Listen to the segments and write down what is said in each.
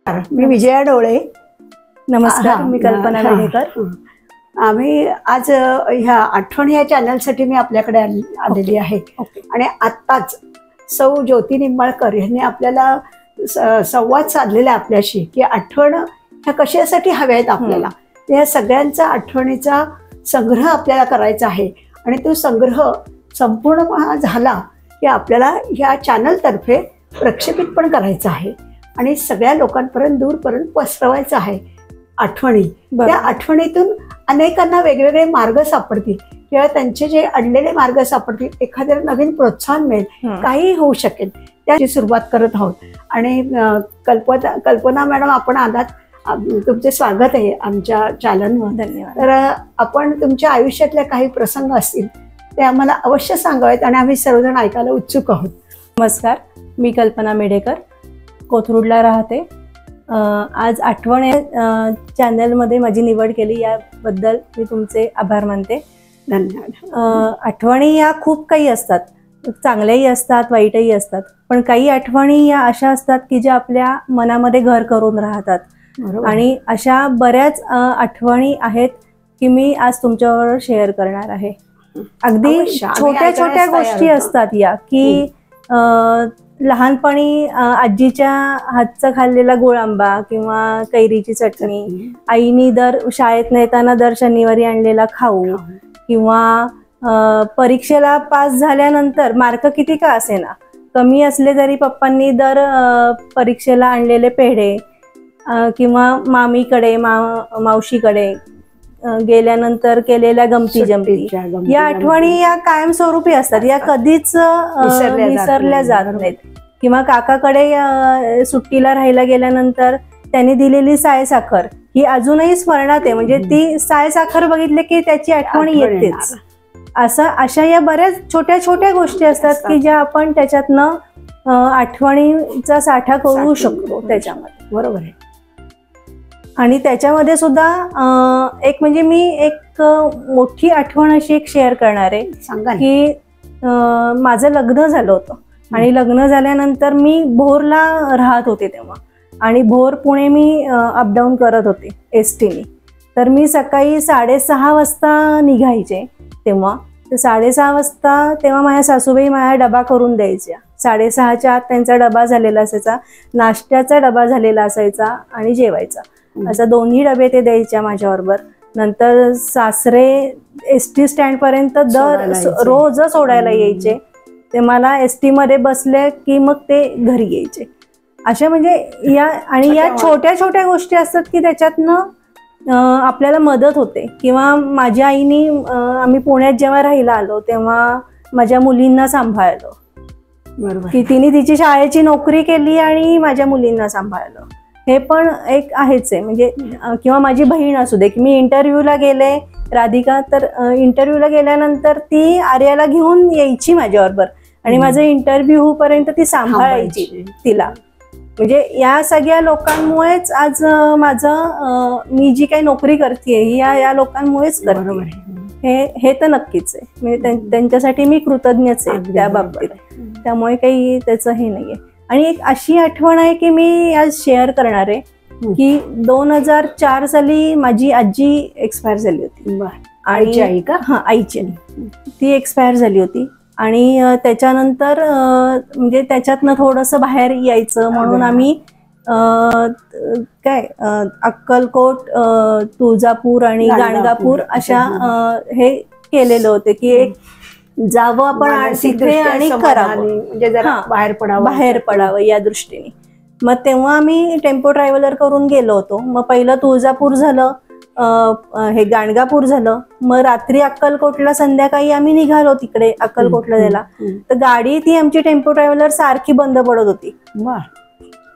मी विजया डोळे. नमस्कार, मी कल्पना मेढेकर. आम्ही आज ह्या आठवण या चॅनलसाठी मी आपल्याकडे आलेली आहे. आणि आत्ताच सौ ज्योती निंबाळकर यांनी आपल्याला संवाद साधलेला आपल्याशी की आठवण ह्या कशासाठी हव्या आहेत आपल्याला. या सगळ्यांचा आठवणीचा संग्रह आपल्याला करायचा आहे आणि तो संग्रह संपूर्ण झाला की आपल्याला ह्या चॅनलतर्फे प्रक्षेपित पण करायचा आहे आणि सगळ्या लोकांपर्यंत दूरपर्यंत पसरवायचं आहे आठवणी. त्या आठवणीतून अनेकांना वेगवेगळे मार्ग सापडतील किंवा त्यांचे जे अडलेले मार्ग सापडतील, एखाद्याला नवीन प्रोत्साहन मिळेल, काही होऊ शकेल. त्याची सुरुवात करत आहोत. आणि कल्पना मॅडम, आपण आलात, तुमचे स्वागत आहे आमच्या चॅनलवर. धन्यवाद. तर आपण तुमच्या आयुष्यातल्या काही प्रसंग असतील ते आम्हाला अवश्य सांगावेत आणि आम्ही सर्वजण ऐकायला उत्सुक आहोत. नमस्कार, मी कल्पना मेढेकर, कोथरूडला राहते. आज आठवण चॅनलमध्ये माझी निवड केली याबद्दल मी तुमचे आभार मानते. धन्यवाद. आठवणी या खूप काही असतात, चांगल्याही असतात, वाईटही असतात. पण काही आठवणी या अशा असतात की ज्या आपल्या मनामध्ये घर करून राहतात. आणि अशा बऱ्याच आठवणी आहेत की मी आज तुमच्याबरोबर शेअर करणार आहे. अगदी छोट्या छोट्या गोष्टी असतात या की लहानपणी आजीच्या हातचा खाल्लेला गोळ आंबा किंवा कैरीची चटणी, आईनी दर शाळेत नेताना दर शनिवारी आणलेला खाऊ, किंवा परीक्षेला पास झाल्यानंतर मार्क किती का असेना कमी असले तरी पप्पांनी दर परीक्षेला आणलेले पेढे, किंवा मामीकडे मावशीकडे गेल्यानंतर केलेल्या गमती जमती. या आठवणी या कायमस्वरूपी असतात, या कधीच विसरल्या जात नाहीत. किंवा काकाकडे सुट्टीला राहायला गेल्यानंतर त्यांनी दिलेली सायसाखर ही अजूनही स्मरणात आहे. म्हणजे ती सायसाखर बघितले की त्याची आठवण येतेच. अशा या बऱ्याच छोट्या छोट्या गोष्टी असतात की ज्या आपण त्याच्यातनं आठवणीचा साठा करू शकतो त्याच्यामध्ये. बरोबर आहे. आणि त्याच्यामध्ये सुद्धा म्हणजे मी एक मोठी आठवण अशी एक शेअर करणार आहे. सांगा की माझं लग्न झालं होतं आणि लग्न झाल्यानंतर मी भोरला राहत होते तेव्हा, आणि भोर पुणे मी अपडाऊन करत होते एसटीने. तर मी सकाळी 6:30 वाजता निघायचे तेव्हा. तर 6:30 वाजता तेव्हा माझ्या सासूबाई माझ्या डबा करून द्यायच्या. 6:30च्या आत त्यांचा डबा झालेला असायचा, नाश्त्याचा डबा झालेला असायचा आणि जेवायचा, असा दोन्ही डबे ते द्यायच्या माझ्याबरोबर. नंतर सासरे एसटी स्टँडपर्यंत रोज सोडायला यायचे. ते मला एसटी मध्ये बसले की मग ते घरी यायचे. अशा म्हणजे या छोट्या छोट्या गोष्टी असतात की त्याच्यातनं आपल्याला मदत होते. किंवा माझ्या आईनी, आम्ही पुण्यात जेव्हा राहायला आलो तेव्हा माझ्या मुलींना सांभाळलं. बरोबर. की तिने तिची शाळेची नोकरी केली आणि माझ्या मुलींना सांभाळलं. हे पण एक आहेच आहे. म्हणजे किंवा माझी बहीण असू दे की मी इंटरव्ह्यूला गेले, राधिका, तर इंटरव्ह्यूला गेल्यानंतर ती आर्याला घेऊन यायची माझ्याबरोबर आणि माझं इंटरव्ह्यू पर्यंत ती सांभाळायची तिला. म्हणजे या सगळ्या लोकांमुळेच आज मी जी काही नोकरी करते या लोकांमुळेच करते. हे तर नक्कीच आहे. म्हणजे त्यांच्यासाठी मी कृतज्ञच आहे त्या बाबतीत. त्यामुळे काही त्याचं हे नाहीये. आणि एक अशी आठवण आहे की मी आज शेअर करणार आहे की 2004 साली माझी आजी एक्सपायर झाली होती. आईची आई का? हा, आईची आई. ती एक्सपायर झाली होती. आणि त्याच्यानंतर म्हणजे त्याच्यातनं थोडंसं बाहेर यायचं म्हणून आम्ही अक्कलकोट, तुळजापूर आणि गाणगापूर अशा हे केलेलं होते की एक जावं आपण तिथे आणि करावं, म्हणजे बाहेर पडावं या दृष्टीने. मग तेव्हा आम्ही टेम्पो ट्रॅव्हलर करून गेलो होतो. मग पहिलं तुळजापूर झालं, हे गाणगापूर झालं. मग रात्री अक्कलकोटला संध्याकाळी आम्ही निघालो तिकडे अक्कलकोटला जायला. तर गाडी ती आमची टेम्पो ट्रॅव्हलर सारखी बंद पडत होती.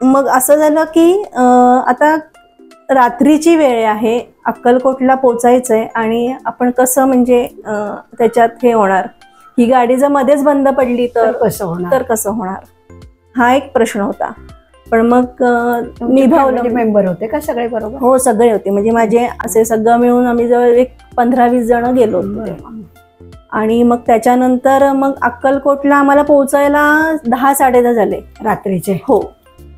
मग असं झालं की आता रात्रीची वेळ आहे, अक्कलकोटला पोचायचंय आणि आपण कसं म्हणजे त्याच्यात हे होणार, ही गाडी जर मध्येच बंद पडली तर कसं होणार, हा एक प्रश्न होता. पण मग निभावलं. मेंबर होते का सगळे? बरोबर. हो, सगळे होते. म्हणजे माझे असे सगळं मिळून आम्ही जवळ एक 15-20 जण गेलो होतो. आणि मग त्याच्यानंतर मग अक्कलकोटला आम्हाला पोहोचायला 10-10:30 झाले रात्रीचे. हो.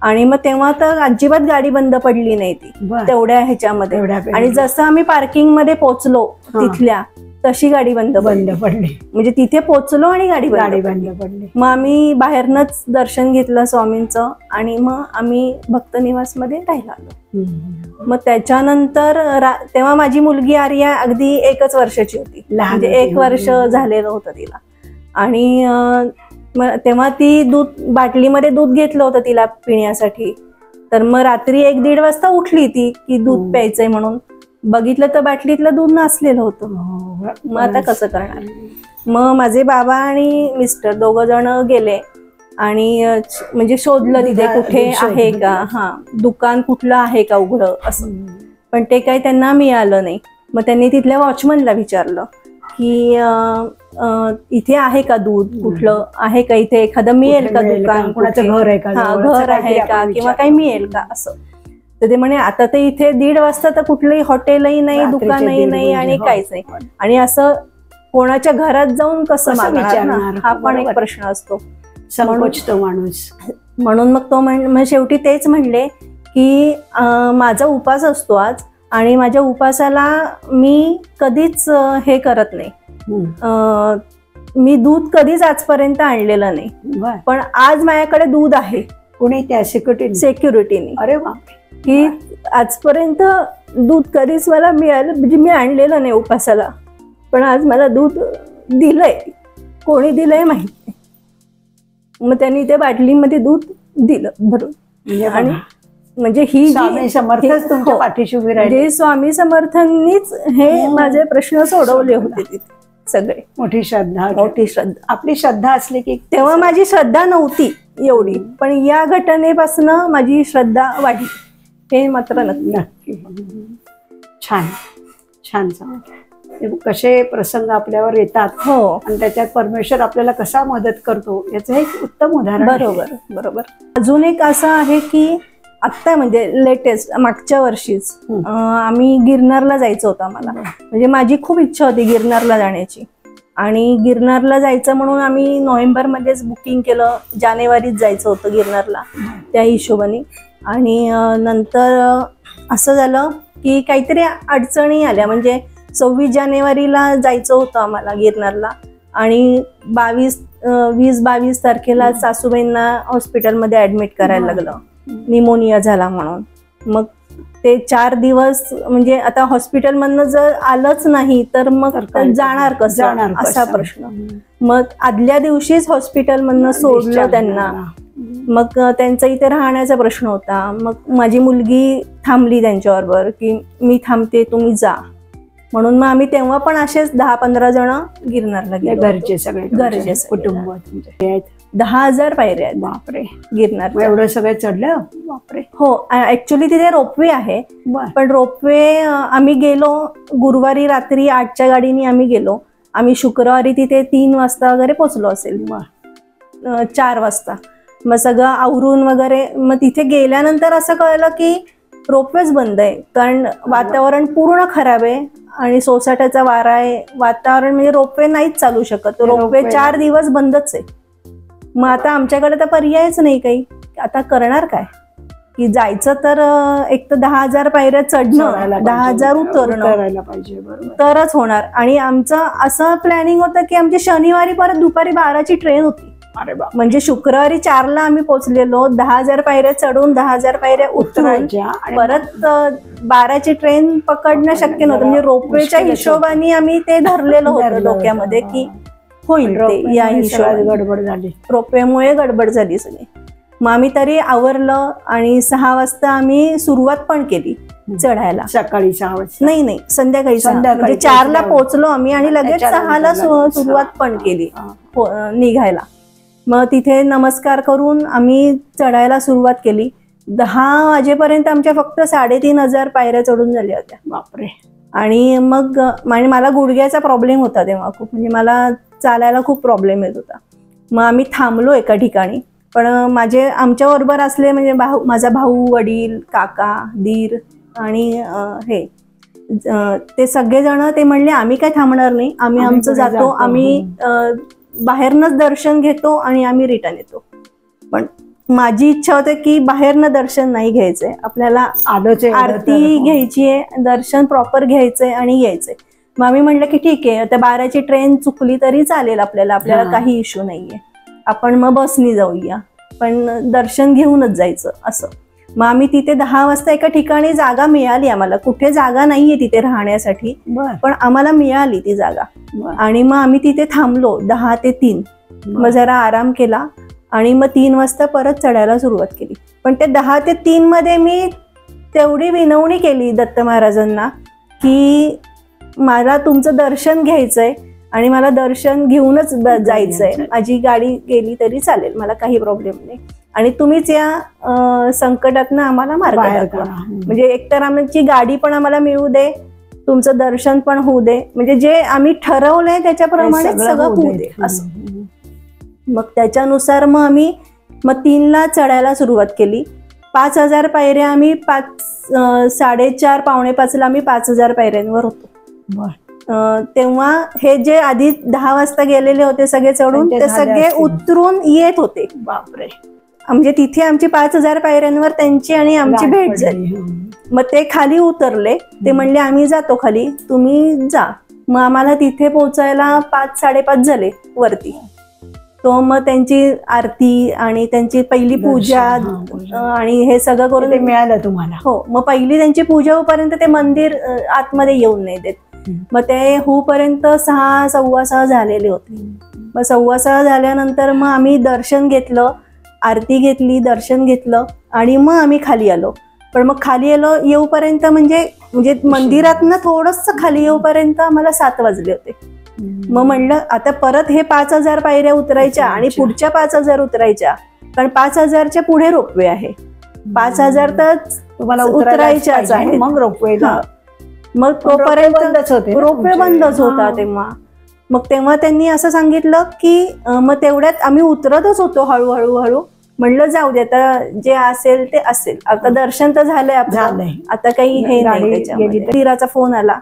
आणि मग तेव्हा तर अजिबात गाडी बंद पडली नाही ती तेवढ्या ह्याच्यामध्ये. आणि जसं आम्ही पार्किंग मध्ये पोहोचलो तिथल्या तशी गाडी बंद पडली. म्हणजे तिथे पोहोचलो आणि गाडी बंद पडली. मग आम्ही बाहेरनच दर्शन घेतलं स्वामींचं आणि मग आम्ही भक्त निवास मध्ये राहायला आलो. मग त्याच्यानंतर तेव्हा माझी मुलगी आर्या अगदी 1 वर्षाची होती, म्हणजे 1 वर्ष झालेलं होतं तिला. आणि तेव्हा ती बाटलीमध्ये दूध घेतलं होतं तिला पिण्यासाठी. तर मग रात्री 1-1:30 वाजता उठली ती की दूध प्यायचंय म्हणून. बघितलं तर बाटलीतलं दूध नसलेलं होतं. मग आता कसं करणार. मग माझे बाबा आणि मिस्टर 2 जण गेले आणि म्हणजे शोधलं तिथे कुठे आहे का, दुकान कुठलं आहे का उघडं असं. पण ते काही त्यांना मिळालं नाही. मग त्यांनी तिथल्या वॉचमनला विचारलं की इथे आहे का दूध, कुठलं आहे का इथे, एखादं मिळेल का दुकान, घर आहे का, घर आहे का किंवा काही मिळेल का असं. तर ते म्हणे आता तर इथे 1:30 वाजता तर कुठलंही हॉटेलही नाही, दुकानही नाही आणि काहीच नाही. आणि असं कोणाच्या घरात जाऊन कसं मागणार, हा पण एक प्रश्न असतो, संकोचतो माणूस. म्हणून मग तो शेवटी तेच म्हणले की माझा उपास असतो आज आणि माझ्या उपासाला मी कधीच हे करत नाही, मी दूध कधीच आजपर्यंत आणलेलं नाही, पण आज माझ्याकडे दूध आहे. कुणी त्या सिक्युरिटीने. अरे बापरे. की आजपर्यंत दूध कधीच मला मिळालं, म्हणजे मी आणलेलं नाही उपासाला, पण आज मला दूध दिलंय. कोणी दिलंय माहित नाही. मग त्यांनी त्या बाटलीमध्ये दूध दिलं भरून. आणि म्हणजे ही स्वामी समर्थच तुमच्या पाठीशी उभी राहिली. स्वामी समर्थांनीच हे माझे प्रश्न सोडवले होते तिथे सगळे. मोठी श्रद्धा. आपली श्रद्धा असली की. तेव्हा माझी श्रद्धा नव्हती एवढी, पण या घटनेपासून माझी श्रद्धा वाढली, हे मात्र नक्की. छान छान. कसे प्रसंग आपल्यावर येतात. हो. आणि त्याच्यात परमेश्वर आपल्याला कसा मदत करतो याचं एक उत्तम उदाहरण. बरोबर. अजून एक असं आहे की आत्ता म्हणजे लेटेस्ट मागच्या वर्षीच आम्ही गिरनारला जायचं होतं आम्हाला. म्हणजे माझी खूप इच्छा होती गिरनारला जाण्याची. आणि गिरनारला जायचं म्हणून आम्ही नोव्हेंबरमध्येच बुकिंग केलं. जानेवारीत जायचं होतं गिरनारला त्या हिशोबाने. आणि नंतर असं झालं की काहीतरी अडचणी आल्या. म्हणजे 26 जानेवारीला जायचं होतं आम्हाला गिरनारला आणि 20-22 तारखेला सासूबाईंना हॉस्पिटलमध्ये ऍडमिट करायला लागलं, निमोनिया झाला म्हणून. मग ते 4 दिवस म्हणजे आता हॉस्पिटलमधनं जर आलंच नाही तर मग जाणार कसं असा प्रश्न. मग आदल्या दिवशीच हॉस्पिटलमधनं सोडलं त्यांना. मग त्यांचा इथे राहण्याचा प्रश्न होता. मग माझी मुलगी थांबली त्यांच्याबरोबर की मी थांबते तुम्ही जा म्हणून. मग आम्ही तेव्हा पण असेच 10-15 जण गिरनारला गेलो. घरचे सगळे कुटुंब. 10,000 पायऱ्या आहेत. बापरे. गिरनार एवढं सगळं चढलं. बापरे. हो. ऍक्च्युली तिथे रोपवे आहे, पण रोपवे आम्ही गेलो गुरुवारी रात्री 8च्या गाडीने आम्ही गेलो. आम्ही शुक्रवारी तिथे 3 वाजता वगैरे पोहोचलो असेल, 4 वाजता. मग सगळं आवरून वगैरे. मग तिथे गेल्यानंतर असं कळलं की रोपवेच बंद आहे, कारण वातावरण पूर्ण खराब आहे आणि सोसाट्याचा वारा आहे. वातावरण म्हणजे रोपवे नाहीच चालू शकत. रोपवे 4 दिवस बंदच आहे. मग आता आमच्याकडे तर पर्यायच नाही काही. आता करणार काय की जायचं तर एक तर 10,000 पायऱ्या चढणं, 10,000 उतरणं तरच होणार. आणि आमचं असं प्लॅनिंग होतं की आमची शनिवारी परत दुपारी 12ची ट्रेन होती. म्हणजे शुक्रवारी 4ला आम्ही पोहोचलेलो. 10,000 पायऱ्या चढून 10,000 पायऱ्या उतरून परत 12ची ट्रेन पकडणं शक्य नव्हतं. म्हणजे रोपवेच्या हिशोबाने आम्ही ते धरलेलं होतं डोक्यामध्ये की होईल ते. या हिशोबाने गडबड झाली. रोपवेमुळे गडबड झाली सगळी. मग आम्ही तरी आवरलं आणि 6 वाजता आम्ही सुरुवात पण केली चढायला. सकाळी 6 वाजता नाही संध्याकाळी. म्हणजे 4ला पोहोचलो आम्ही आणि लगेच 6ला सुरुवात पण केली निघायला. मग तिथे नमस्कार करून आम्ही चढायला सुरुवात केली. 10 वाजेपर्यंत आमच्या फक्त 3,500 पायऱ्या चढून झाल्या होत्या. बापरे. आणि मग मला गुडघ्याचा प्रॉब्लेम होता तेव्हा खूप. म्हणजे मला चालायला खूप प्रॉब्लेम येत होता. मग आम्ही थांबलो एका ठिकाणी. पण आमच्याबरोबर असले म्हणजे माझा भाऊ, वडील, काका, दीर आणि हे ते सगळेजण ते म्हणले आम्ही काय थांबणार नाही, आम्ही आमचं जातो, आम्ही बाहेरनच दर्शन घेतो आणि आम्ही रिटर्न येतो. पण माझी इच्छा होते की बाहेरनं दर्शन नाही घ्यायचंय, आपल्याला आरती घ्यायची आहे, दर्शन प्रॉपर घ्यायचंय आणि यायचंय. मग आम्ही म्हटलं की ठीक आहे, त्या 12ची ट्रेन चुकली तरी चालेल, आपल्याला काही इश्यू नाहीये, आपण मग बसनी जाऊया, पण दर्शन घेऊनच जायचं असं. मग आम्ही तिथे 10 वाजता एका ठिकाणी जागा मिळाली आम्हाला, कुठे जागा नाहीये तिथे राहण्यासाठी, पण आम्हाला मिळाली ती जागा. आणि मग आम्ही तिथे थांबलो 10 ते 3, मग जरा आराम केला आणि मग 3 वाजता परत चढायला सुरुवात केली. पण ते 10 ते 3 मध्ये मी तेवढी विनवणी केली दत्त महाराजांना की मला तुमचं दर्शन घ्यायचंय आणि मला दर्शन घेऊनच जायचंय, माझी गाडी गेली तरी चालेल, मला काही प्रॉब्लेम नाही, आणि तुम्हीच या संकटातनं आम्हाला मार्ग दाखवा. म्हणजे एकतर आमची गाडी पण आम्हाला मिळू दे, तुमचं दर्शन पण होऊ दे, म्हणजे जे आम्ही ठरवलंय त्याच्याप्रमाणे सगळं होऊ दे असं. मग त्याच्यानुसार मग आम्ही 3ला चढायला सुरुवात केली. 5000 पायऱ्या आम्ही 4:30 पावणे 5ला आम्ही 5000 पायऱ्यांवर होतो. तेव्हा हे जे आधी 10 वाजता गेलेले होते सगळे चढून, ते सगळे उतरून येत होते. बापरे. म्हणजे तिथे आमची 5000 पायऱ्यांवर त्यांची आणि आमची भेट झाली. मग ते खाली उतरले, ते म्हणले आम्ही जातो खाली, तुम्ही जा. मग आम्हाला तिथे पोहोचायला 5-5:30 झाले वरती. तो मग त्यांची आरती आणि त्यांची पहिली पूजा आणि हे सगळं करून मिळालं तुम्हाला. हो, मग पहिली त्यांची पूजा होईपर्यंत ते मंदिर आतमध्ये येऊन नाही देत. मग ते होईपर्यंत 6-6:15 झालेले होते. मग 6:15 झाल्यानंतर मग आम्ही दर्शन घेतलं, आरती घेतली, दर्शन घेतलं आणि मग आम्ही खाली आलो. पण मग खाली येऊपर्यंत म्हणजे मंदिरातनं थोडंसं खाली येऊपर्यंत आम्हाला 7 वाजले होते. मग म्हणलं आता परत हे 5000 पायऱ्या उतरायच्या आणि पुढच्या 5000 उतरायच्या, कारण 5000च्या पुढे रोपवे आहे. 5000 तर तुम्हाला उतरायच्याच आहे. मग रोपवेला मग तोपर्यंत रोपवे बंदच होता तेव्हा. मग तेव्हा त्यांनी असं सांगितलं की मग तेवढ्यात आम्ही उतरतच होतो हळूहळू. म्हणलं जाऊ दे, आता जे असेल ते असेल, आता दर्शन तर झालंय आपलं, आता काही हे नाही. त्याच्यामध्ये धीराचा फोन आला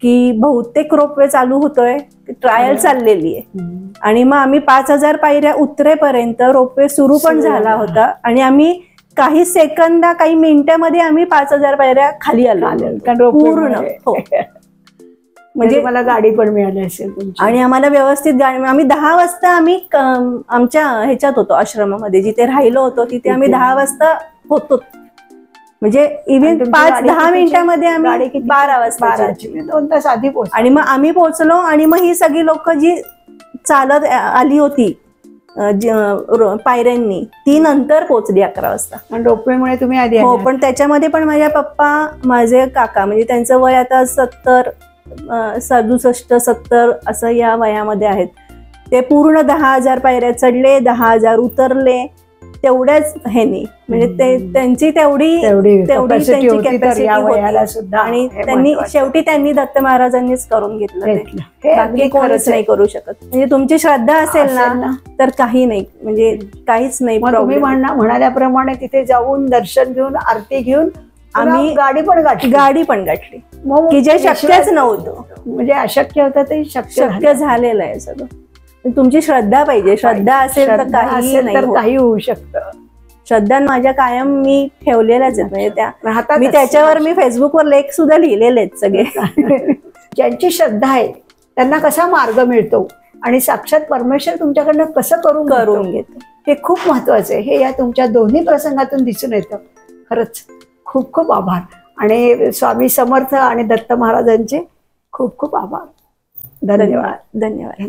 की बहुतेक रोपवे चालू होतोय, ट्रायल चाललेली आहे. आणि मग आम्ही 5000 पायऱ्या उतरेपर्यंत रोपवे सुरू पण झाला होता आणि आम्ही काही मिनिटांमध्ये आम्ही 5000 पायऱ्या खाली आलो पूर्ण. हो, म्हणजे मला गाडी पण मिळाली असेल आणि आम्हाला व्यवस्थित गाडी. आम्ही 10 वाजता आम्ही आमच्या ह्याच्यात होतो, आश्रमामध्ये जिथे राहिलो होतो तिथे आम्ही 10 वाजता होतो. म्हणजे इव्हन 5-10 मिनिटांमध्ये आम्ही 12 वाजता 2 तास आधी पोहोचलो. आणि मग आम्ही पोहोचलो आणि मग ही सगळी लोक जी चालत आली होती पायऱ्यांनी, ती नंतर पोहोचली 11 वाजता. आणि रोपवेमुळे तुम्ही आधी. हो, पण त्याच्यामध्ये पण माझ्या पप्पा, माझे काका, म्हणजे त्यांचं वय आता 67 असं या वयामध्ये आहेत. ते पूर्ण 10,000 पायऱ्या चढले, 10,000 उतरले, तेवढ्याच ह्यानी. म्हणजे त्यांची तेवढी त्यांची कॅपॅसिटी होती. आणि शेवटी त्यांनी दत्त महाराजांनीच करून घेतलं, बाकी कोणीच नाही करू शकत. म्हणजे तुमची श्रद्धा असेल ना तर काही नाही, म्हणजे काहीच नाही. तुम्ही म्हणाल्याप्रमाणे तिथे जाऊन दर्शन घेऊन आरती घेऊन आम्ही गाडी पण गाठली, की जे शक्यच नव्हतं. म्हणजे अशक्य होतं ते शक्य झालेलं आहे सगळं. तुमची श्रद्धा पाहिजे, श्रद्धा असेल तर काही होऊ शकतं. श्रद्धा माझ्या कायम मी ठेवलेल्याच आहेत. म्हणजे मी त्याच्यावर फेसबुकवर लेख सुद्धा लिहिलेले आहेत सगळे. ज्यांची श्रद्धा आहे त्यांना कसा मार्ग मिळतो आणि साक्षात परमेश्वर तुमच्याकडनं कसं करून घेतो हे खूप महत्वाचं आहे. हे या तुमच्या दोन्ही प्रसंगातून दिसून येतं. खरंच खूप खूप आभार. आणि स्वामी समर्थ आणि दत्त महाराजांचे खूप खूप आभार. धन्यवाद.